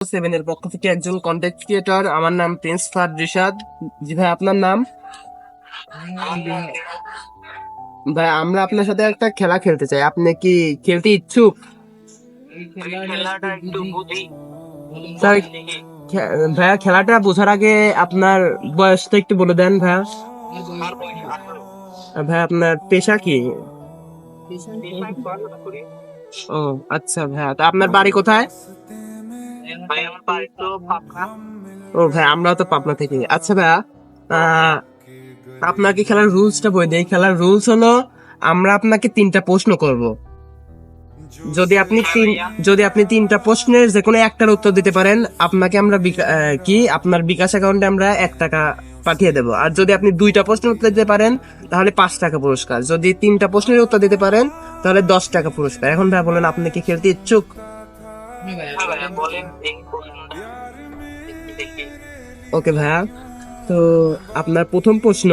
Seven এর পক্ষ থেকে একজন কন্টেন্ট ক্রিয়েটর। আমার নাম প্রিন্স ফার রিশাদ। জি ভাই, আপনার নাম? ভাই, আমরা আপনার সাথে একটা খেলা খেলতে চাই, আপনি কি খেলতে ইচ্ছুক? স্যার, ভাইয়া খেলাটা বোঝার আগে আপনার বয়সটা একটু বলে দেন ভাইয়া। ভাই, আপনার পেশা কি? ও আচ্ছা ভাইয়া, তা আপনার বাড়ি কোথায়? ও ভাই, আমরাও তো পাবনা থেকে। আচ্ছা ভাইয়া, আহ, আপনাকে খেলার রুলসটা বলে দেই। খেলার রুলস হলো, আমরা আপনাকে 3টা প্রশ্ন করব। যদি আপনি 3টা প্রশ্নের যে কোনো একটার উত্তর দিতে পারেন, আপনাকে আমরা আপনার বিকাশ অ্যাকাউন্টে আমরা 1 টাকা পাঠিয়ে দেব। আর যদি আপনি 2টা প্রশ্নের উত্তর দিতে পারেন তাহলে 5 টাকা পুরস্কার। যদি 3টা প্রশ্নের উত্তর দিতে পারেন তাহলে 10 টাকা পুরস্কার। এখন ভাই বলেন, আপনি কি খেলতে ইচ্ছুক? ওকে ভাইয়া, তো আপনার প্রথম প্রশ্ন,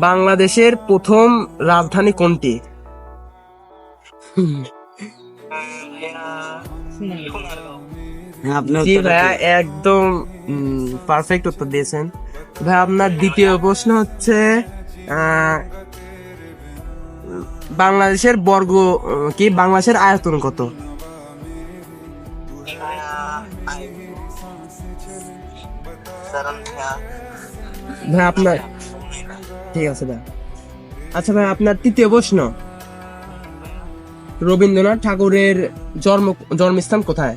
বাংলাদেশের প্রথম রাজধানী কোনটি? জি ভাইয়া, একদম পারফেক্ট উত্তর দিয়েছেন। ভাই, আপনার দ্বিতীয় প্রশ্ন হচ্ছে, বাংলাদেশের বাংলাদেশের আয়তন কত? ভাই আপনার, ঠিক আছে ভাই। আচ্ছা ভাই, আপনার তৃতীয় প্রশ্ন, রবীন্দ্রনাথ ঠাকুরের জন্মস্থান কোথায়?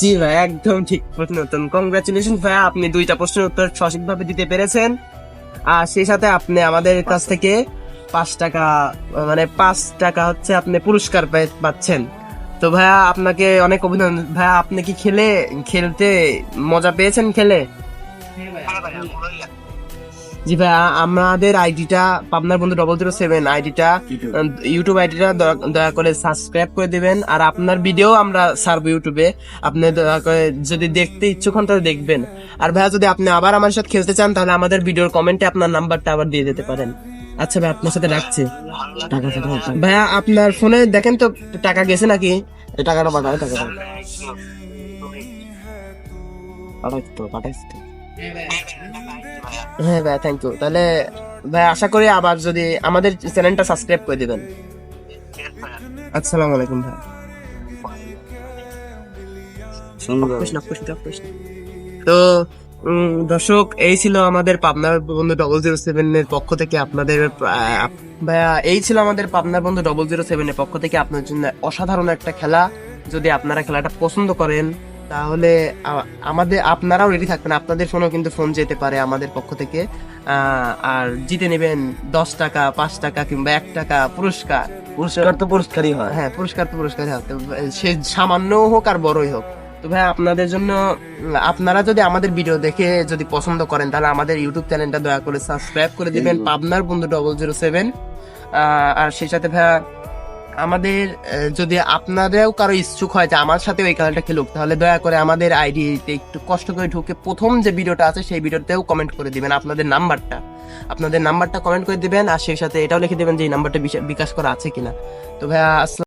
জি ভাই, একদম ঠিক প্রশ্ন উত্তর। কংগ্রাচুলেশন ভাই, আপনি 2টা প্রশ্নের উত্তর সঠিকভাবে দিতে পেরেছেন। আর সেই সাথে আপনি আমাদের কাছ থেকে 5 টাকা, মানে 5 টাকা হচ্ছে আপনি পুরস্কার পাচ্ছেন। তো ভাইয়া, আপনাকে অনেক অভিনন্দন। ভাইয়া, আপনি কি খেলতে মজা পেয়েছেন খেলে? জি ভাইয়া, আমাদের আইডিটা পাবনার বন্ধু 007 আইডিটা, ইউটিউব আইডিটা দয়া করে সাবস্ক্রাইব করে দিবেন। আর আপনার ভিডিও আমরা ছাড়বো ইউটিউবে, আপনি দয়া করে যদি দেখতে ইচ্ছুক হন তাহলে দেখবেন। আর ভাইয়া, যদি আপনি আবার আমার সাথে খেলতে চান তাহলে আমাদের ভিডিওর কমেন্টে আপনার নাম্বারটা আবার দিয়ে দিতে পারেন। আচ্ছা ভাই, আপনার সাথে রাখছি। ভাইয়া, আপনার ফোনে দেখেন তো টাকা গেছে নাকি? টাকাটা পাঠায়, টাকাটা পাঠাইছি। হ্যাঁ ভাই, থ্যাংক ইউ। তাহলে ভাই, আশা করি আবার যদি আমাদের চ্যানেলটা সাবস্ক্রাইব করে দিবেন। আসসালামু আলাইকুম ভাই। তো দর্শক, এই ছিল আমাদের পাবনার বন্ধু 007 এর পক্ষ থেকে আপনাদের, ভাইয়া এই ছিল আমাদের পাবনার বন্ধু 007 এর পক্ষ থেকে আপনার জন্য অসাধারণ একটা খেলা। যদি আপনারা খেলাটা পছন্দ করেন তাহলে আপনারাও রেডি থাকবেন। আপনাদের ফোনও কিন্তু ফোন যেতে পারে আমাদের পক্ষ থেকে। আর জিতে নেবেন 10 টাকা, 5 টাকা কিংবা 1 টাকা পুরস্কার। পুরস্কারই হয়। হ্যাঁ, পুরস্কার তো পুরস্কারই হয়, সে সামান্য হোক আর বড়ই হোক। তো ভাই, আপনাদের জন্য, আপনারা যদি আমাদের ভিডিও দেখে যদি পছন্দ করেন তাহলে আমাদের ইউটিউব চ্যানেলটা দয়া করে সাবস্ক্রাইব করে দিবেন, পাবনার বন্ধু 007। আর সেই সাথে ভাইয়া, আমাদের যদি আপনারাও কারো ইচ্ছুক হয় যে আমার সাথে ওই খেলাটা খেলুক, তাহলে দয়া করে আমাদের আইডিতে একটু কষ্ট করে ঢুকে প্রথম যে ভিডিওটা আছে সেই ভিডিওতেও কমেন্ট করে দিবেন আপনাদের নাম্বারটা কমেন্ট করে দিবেন। আর সেই সাথে এটাও লিখে দিবেন যে এই নাম্বারটা বিকাশ করা আছে কিনা। তো ভাইয়া,